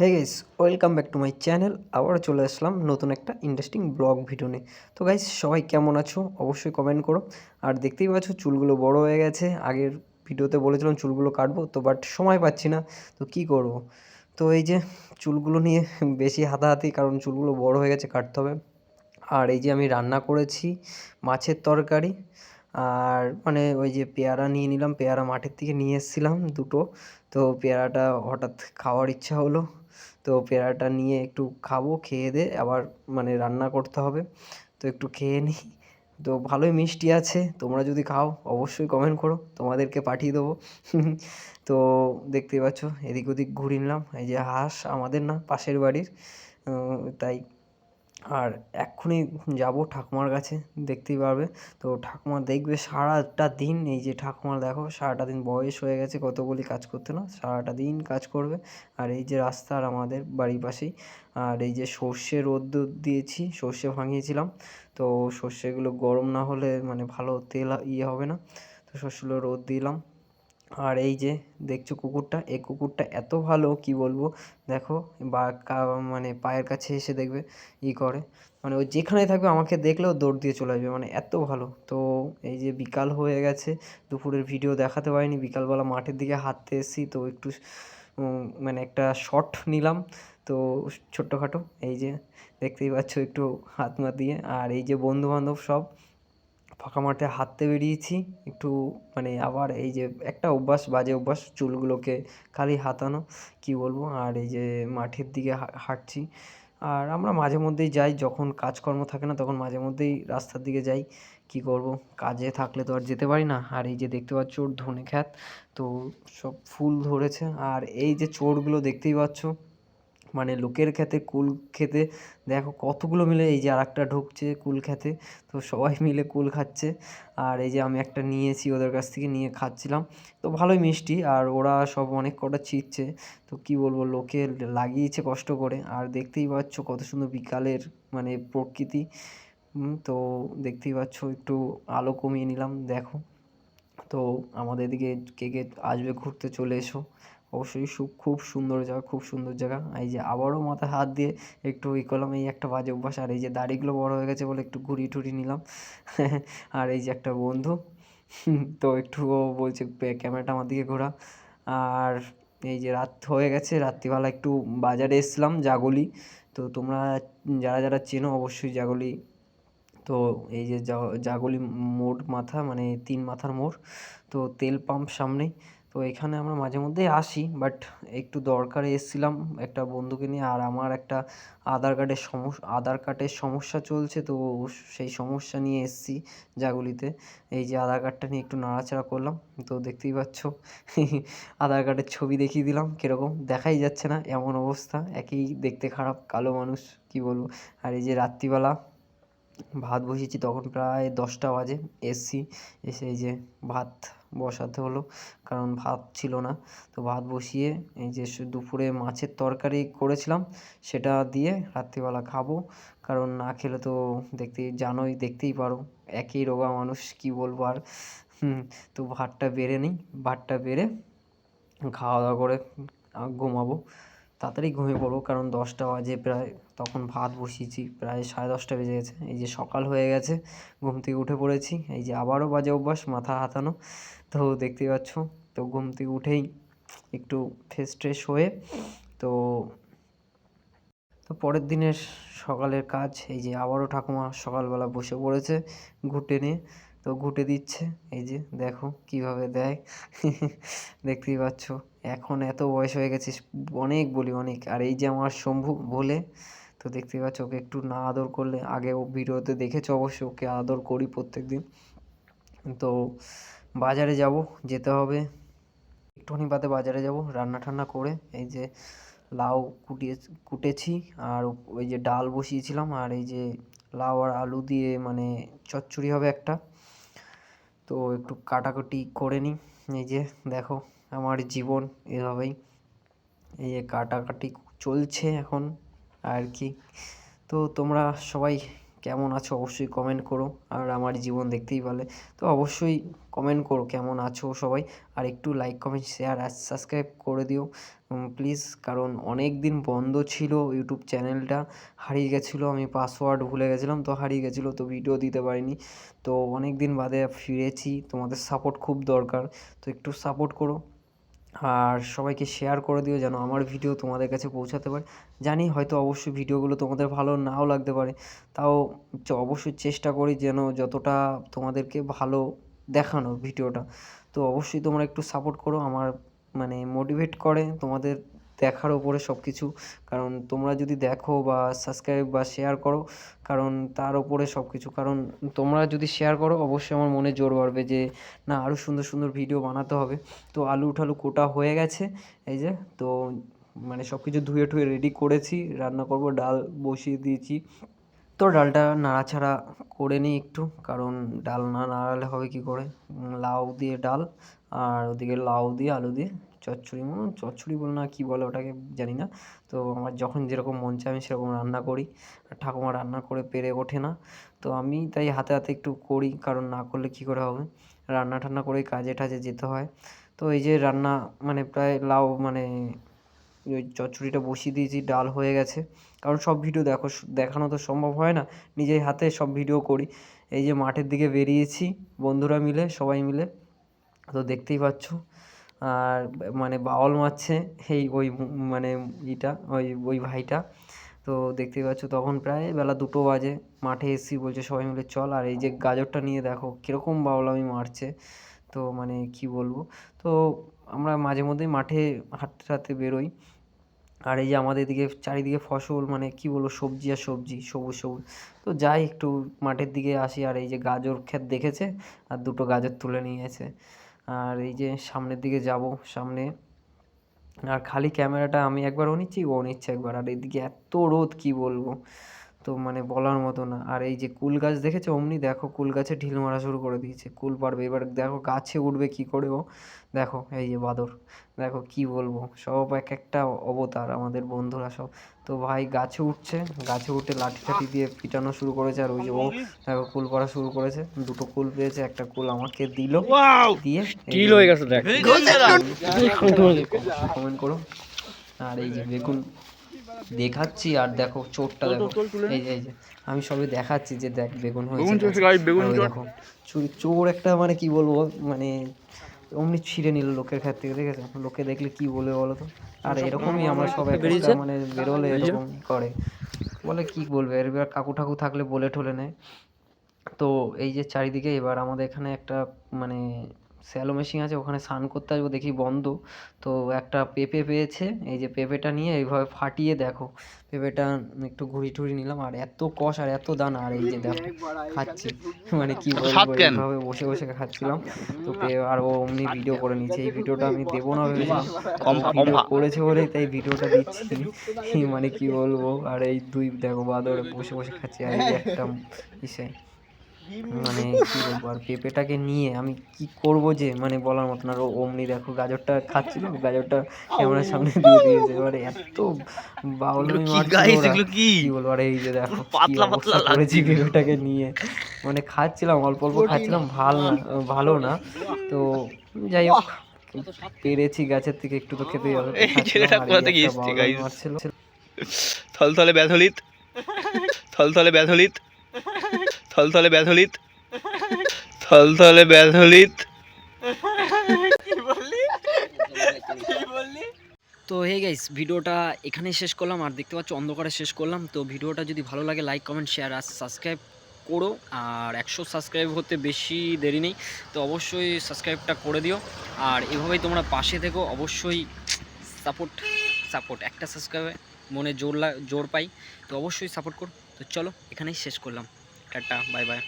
Hey guys, welcome back to my channel. আবারও চলে আসলাম নতুন একটা ইন্টারেস্টিং ব্লগ ভিডিও নিয়ে। তো গাইস, সবাই কেমন আছো অবশ্যই কমেন্ট করো। আর দেখতেই পাচ্ছ চুলগুলো বড় হয়ে গেছে। আগের ভিডিওতে বলেছিলাম চুলগুলো কাটবো, তো বাট সময় পাচ্ছি না, তো কি করব। তো এই যে চুলগুলো নিয়ে বেশি হাতাহাতি, কারণ চুলগুলো বড় হয়ে গেছে, কাটতে হবে। আর এই যে আমি রান্না করেছি মাছের তরকারি। আর মানে ওই যে পেয়ারা নিয়ে নিলাম, পেয়ারা মাঠের থেকে নিয়ে এসেছিলাম দুটো। তো পেয়ারাটা হঠাৎ খাওয়ার ইচ্ছা হলো, তো পেয়ারাটা নিয়ে একটু খাবো, খেয়ে দিয়ে আবার মানে রান্না করতে হবে। তো একটু খেয়ে নিই। তো ভালোই মিষ্টি আছে, তোমরা যদি খাও অবশ্যই কমেন্ট করো, তোমাদেরকে পাঠিয়ে দেবো। তো দেখতেই পাচ্ছ এদিক ওদিক ঘুরে নিলাম। এই যে হাঁস আমাদের না, পাশের বাড়ির। তাই আর এক্ষুনি যাব ঠাকুমার কাছে, দেখতেই পারবে। তো ঠাকুমা দেখবে সারাটা দিন। এই যে ঠাকুমার দেখো সারাটা দিন, বয়স হয়ে গেছে, কতগুলি কাজ করতে না, সারাটা দিন কাজ করবে। আর এই যে রাস্তা, আর আমাদের বাড়ির পাশেই। আর এই যে সর্ষে রোদ্দুর দিয়েছি, সর্ষে ভাঙিয়েছিলাম। তো সর্ষেগুলো গরম না হলে মানে ভালো তেল হবে না। তো সর্ষেগুলো রোদ দিলাম। আর এই যে দেখছো কুকুরটা, এই কুকুরটা এত ভালো কি বলবো। দেখো বা মানে পায়ের কাছে এসে দেখবে করে, মানে ও যেখানেই থাকবে আমাকে দেখলেও দৌড় দিয়ে চলে আসবে, মানে এত ভালো। তো এই যে বিকাল হয়ে গেছে, দুপুরের ভিডিও দেখাতে পারিনি, বিকালবেলা মাঠের দিকে হাঁটতে এসেছি, তো একটু মানে একটা শট নিলাম। তো ছোট্টখাটো এই যে দেখতেই পাচ্ছ, একটু হাত মা দিয়ে। আর এই যে বন্ধু বান্ধব সব ফাঁকা মাঠে হাঁটতে বেরিয়েছি একটু, মানে আবার এই যে একটা অভ্যাস, বাজে অভ্যাস, চুলগুলোকে খালি হাতানো, কি বলবো। আর এই যে মাঠের দিকে হাঁটছি। আর আমরা মাঝে মধ্যেই যাই, যখন কাজকর্ম থাকে না তখন মাঝে মধ্যেই রাস্তার দিকে যাই, কি করব, কাজে থাকলে তো আর যেতে পারি না। আর এই যে দেখতে পাচ্ছ ধনে খ্যাত, তো সব ফুল ধরেছে। আর এই যে চোরগুলো দেখতেই পাচ্ছ, মানে লোকের ক্ষেতে কুল খেতে দেখো কতগুলো মিলে, এই যে আরেকটা ঢুকছে কুল খেতে, তো সবাই মিলে কুল খাচ্ছে। আর এই যে আমি একটা নিয়েছি ওদের কাছ থেকে, নিয়ে খাচ্ছিলাম। তো ভালোই মিষ্টি, আর ওরা সব অনেক কটা ছিঁড়ছে। তো কি বলবো, লোকে লাগিয়েছে কষ্ট করে। আর দেখতেই পাচ্ছ কত সুন্দর বিকালের মানে প্রকৃতি। তো দেখতেই পাচ্ছ একটু আলো কমিয়ে নিলাম, দেখো। তো আমাদের এদিকে কে কে আসবে ঘুরতে, চলে এসো অবশ্যই। খুব সুন্দর জায়গা, খুব সুন্দর জায়গা। এই যে আবারও মাথায় হাত দিয়ে একটু করলাম, এই একটা বাজে অভ্যাস। আর এই যে দাড়িগুলো বড় হয়ে গেছে বলে একটু ঘুরিয়ে টুরিয়ে নিলাম। আর এই যে একটা বন্ধু, তো একটু ও বলছে ক্যামেরাটা আমার দিকে ঘোরা। আর এই যে রাত হয়ে গেছে, রাত্রিবেলা একটু বাজারে এসছিলাম, জাগলি। তো তোমরা যারা যারা চেনো অবশ্যই জাগলি। তো এই যে জাগলি মোড় মাথা, মানে 3 মাথার মোড়। তো তেল পাম্প সামনেই। তো এখানে আমরা মাঝে মধ্যেই আসি, বাট একটু দরকারে এসেছিলাম একটা বন্ধুকে নিয়ে। আর আমার একটা আধার কার্ডের সমস্যা চলছে, তো সেই সমস্যা নিয়ে এসেছি জাগুলিতে। এই যে আধার কার্ডটা নিয়ে একটু নাড়াচাড়া করলাম, তো দেখতেই পাচ্ছ। আধার কার্ডের ছবি দেখিয়ে দিলাম, কীরকম দেখাই যাচ্ছে না, এমন অবস্থা, একই দেখতে খারাপ, কালো মানুষ, কি বলবো। আর এই যে রাত্রিবেলা ভাত বসিয়েছি, তখন প্রায় 10টা বাজে। এসছি, এসে এই যে ভাত বসাতে হলো, কারণ ভাত ছিল না। তো ভাত বসিয়ে এই যে দুপুরে মাছের তরকারি করেছিলাম, সেটা দিয়ে রাত্রিবেলা খাবো। কারণ না খেলে তো জানোই, দেখতেই পারো একই রোগা মানুষ, কি বলবো আর। তো ভাতটা বেড়ে নিই, ভাতটা বেড়ে খাওয়া দাওয়া করে ঘুমাবো। তাড়াতাড়ি ঘুমিয়ে পড়বো, কারণ 10টা বাজে প্রায়, তখন ভাত বসিয়েছি, প্রায় 10:30 বেজে গেছে। এই যে সকাল হয়ে গেছে, ঘুম থেকে উঠে পড়েছি। এই যে আবারও বাজে অভ্যাস, মাথা হাতানো। তো দেখতেই পাচ্ছ, তো ঘুম থেকে উঠেই একটু ফ্রেশ ট্রেশ হয়ে, তো তো পরের দিনের সকালের কাজ, এই যে আবারও ঠাকুমা সকালবেলা বসে পড়েছে ঘুঁটে নিয়ে। তো ঘুঁটে দিচ্ছে, এই যে দেখো কীভাবে দেয়। দেখতেই পাচ্ছ, এখন এত বয়স হয়ে গেছে, অনেক বলি অনেক। আর এই যে আমার শম্ভু বলে, তো দেখতেই পাচ্ছ, ওকে একটু না আদর করলে, আগে ও ভিডিওতে দেখেছো অবশ্যই, ওকে আদর করি প্রত্যেক দিন। তো বাজারে যাব, যেতে হবে একটুখানি বাদে, বাজারে যাব রান্না ঠান্না করে। এই যে লাউ কুটেছি, আর ওই যে ডাল বসিয়েছিলাম। আর এই যে লাউ আর আলু দিয়ে মানে চচ্চড়ি হবে একটা, তো একটু কাটাকুটি করে নিই। এই যে দেখো আমার জীবন এভাবেই, এই যে কাটাকাটি চলছে এখন আর কি। তো তোমরা সবাই কেমন আছো অবশ্যই কমেন্ট করো। আর আমার জীবন দেখতেই পেলে, তো অবশ্যই কমেন্ট করো কেমন আছো সবাই। আর একটু লাইক কমেন্ট শেয়ার আর সাবস্ক্রাইব করে দিও প্লিজ, কারণ অনেক দিন বন্ধ ছিল ইউটিউব চ্যানেলটা, হারিয়ে গেছিলো, আমি পাসওয়ার্ড ভুলে গেছিলাম তো হারিয়ে গেছিলো, তো ভিডিও দিতে পারিনি। তো অনেক দিন বাদে ফিরেছি, তোমাদের সাপোর্ট খুব দরকার, তো একটু সাপোর্ট করো। আর সবাইকে শেয়ার করে দিও যেন আমার ভিডিও তোমাদের কাছে পৌঁছাতে পারে। জানি হয়তো অবশ্যই ভিডিওগুলো তোমাদের ভালো নাও লাগতে পারে, তাও অবশ্যই চেষ্টা করি যেন যতটা তোমাদেরকে ভালো দেখানোর ভিডিওটা। তো অবশ্যই তোমরা একটু সাপোর্ট করো, আমার মানে মোটিভেট করে তোমাদের দেখার ওপরে সব কিছু। কারণ তোমরা যদি দেখো বা সাবস্ক্রাইব বা শেয়ার করো, কারণ তার ওপরে সব কিছু। কারণ তোমরা যদি শেয়ার করো অবশ্যই আমার মনে জোর বাড়বে যে না আরও সুন্দর সুন্দর ভিডিও বানাতে হবে। তো আলু ঠালু কোটা হয়ে গেছে, এই যে তো মানে সব কিছু ধুয়ে টুয়ে রেডি করেছি, রান্না করব, ডাল বসিয়ে দিয়েছি। তো ডালটা নাড়াচাড়া করে নিই একটু, কারণ ডাল না নাড়ালে হবে কী করে। লাউ দিয়ে ডাল, আর ওদিকে লাউ দিয়ে আলু দিয়ে চচ্চড়ি, চচ্চড়ি বলে না কী বলে ওটাকে জানি না। তো আমার যখন যেরকম মন চায় আমি সেরকম রান্না করি, আর ঠাকুমা রান্না করে পেরে ওঠে না, তো আমি তাই হাতে হাতে একটু করি, কারণ না করলে কী করে হবে। রান্না টান্না করেই কাজে টাজে যেতে হয়। তো এই যে রান্না মানে প্রায় লাউ মানে ওই চচ্চড়িটা বসিয়ে দিয়েছি, ডাল হয়ে গেছে। কারণ সব ভিডিও দেখানো তো সম্ভব হয় না, নিজের হাতে সব ভিডিও করি। এই যে মাঠের দিকে বেরিয়েছি বন্ধুরা মিলে, সবাই মিলে, তো দেখতেই পাচ্ছ। আর মানে বাওল মারছে এই ওই মানে ওই ভাইটা, তো দেখতেই পাচ্ছ। তখন প্রায় বেলা 2টো বাজে, মাঠে এসেছি, বলছে সবাই মিলে চল। আর এই যে গাজরটা নিয়ে দেখো কীরকম বাউলামি মারছে, তো মানে কি বলবো। তো আমরা মাঝে মধ্যেই মাঠে হাঁটতে হাঁটতে বেরোই। আর এই যে আমাদের এদিকে চারিদিকে ফসল, মানে কি বলবো, সবজি আর সবজি, সবুজ সবুজ। তো যাই একটু মাঠের দিকে আসি, আর এই যে গাজর ক্ষেত দেখেছে, আর 2টো গাজর তুলে নিয়েছে। আর এই যে সামনের দিকে যাব, সামনে আর খালি ক্যামেরাটা আমি একবার নিচ্ছি, ও নিচ্ছে একবার। আর এদিকে এত রোদ কি বলবো, তো মানে বলার মতো না। আর এই যে কুল গাছ দেখেছো, অমনি দেখো কুল গাছে ঢিল মারা শুরু করে দিয়েছে, কুল পারবে এবার, দেখো গাছে উঠবে কি করে ও। দেখো এই যে বাদর, দেখো কি বলবো, সব এক একটা অবতার আমাদের বন্ধুরা সব। তো ভাই গাছে উঠছে, গাছে উঠে লাঠি ঠাঠি দিয়ে পিটানো শুরু করেছে। আর ওই যে ও দেখো কুল পাড়া শুরু করেছে, 2টো কুল পেয়েছে, একটা কুল আমাকে দিল, দিয়ে স্টিল হয়ে গেছে দেখ। কমেন্ট করো। আর এই যে বেগুন দেখাচ্ছি, আর দেখো চোরটা দেখো, এই যে আমি সবই দেখাচ্ছি যে দেখ বেগুন হয়েছে গাছে। আর ওই দেখো চোর একটা, মানে কি বলবো, মানে অমনি ছিঁড়ে নিল লোকের ক্ষেত থেকে, দেখেছো? লোকে দেখলে কি বলবে বলো তো। আর এরকমই আমরা সব একটা মানে বেরোলে এরকম করে, বলে কি বলবে, এবার কাকু ঠাকু থাকলে বলে ঠলে নেয়। তো এই যে চারিদিকে এবার আমাদের এখানে একটা মানে শ্যালো মেশিন আছে, ওখানে স্নান করতে আসবো, দেখি বন্ধ। তো একটা পেঁপে পেয়েছে, এই যে পেঁপেটা নিয়ে এইভাবে ফাটিয়ে দেখো, পেঁপেটা একটু ঘুরি টুরি নিলাম, আর এত কষ আর এত দানা। আর এই যে দেখো খাচ্ছি, মানে কি বলবো, এইভাবে বসে বসে খাচ্ছিলাম। তো আর ও অমনি ভিডিও করে নিচ্ছে, এই ভিডিওটা আমি দেবো না ভেবেছিলাম, ভিডিও করেছে বলেই তাই ভিডিওটা দিচ্ছি। মানে কি বলবো। আর এই দুই দেখো বাদরে বসে বসে খাচ্ছি, আর এই একটা ইসে, মানে কি বলবো। আর পেঁপেটাকে নিয়ে আমি কি করব যে মানে বলার মতো না। আর অমনি দেখো গাজরটা খাচ্ছিল, গাজরটা ক্যামেরার সামনে দিয়ে দিয়েছে, এবারে এত বাউলামি মারছিল ওরা, কি বলবো। আর এই যে দেখো কি অবস্থা করেছি পেঁপেটাকে নিয়ে, মানে খাচ্ছিলাম অল্প অল্প খাচ্ছিলাম, ভালো না। তো যাই হোক, পেরেছি গাছের থেকে একটু তো খেতেই হবে, বাউলামি মারছিল। থলথলে ব্যাথলিত, থলথলে ব্যাথলিত, থলথলে ব্যাথলিত, থলথলে ব্যাথলিত। তো হে গাইস, ভিডিওটা এখানেই শেষ করলাম। আর দেখতে পাচ্ছ অন্ধকারে শেষ করলাম। তো ভিডিওটা যদি ভালো লাগে লাইক কমেন্ট শেয়ার আর সাবস্ক্রাইব করো। আর 100 সাবস্ক্রাইব হতে বেশি দেরি নেই, তো অবশ্যই সাবস্ক্রাইবটা করে দিও। আর এভাবেই তোমরা পাশে থেকো, অবশ্যই সাপোর্ট একটা সাবস্ক্রাইবে মনে জোর পাই, তো অবশ্যই সাপোর্ট করো। তো চলো এখানেই শেষ করলাম, টাটা বাই বাই।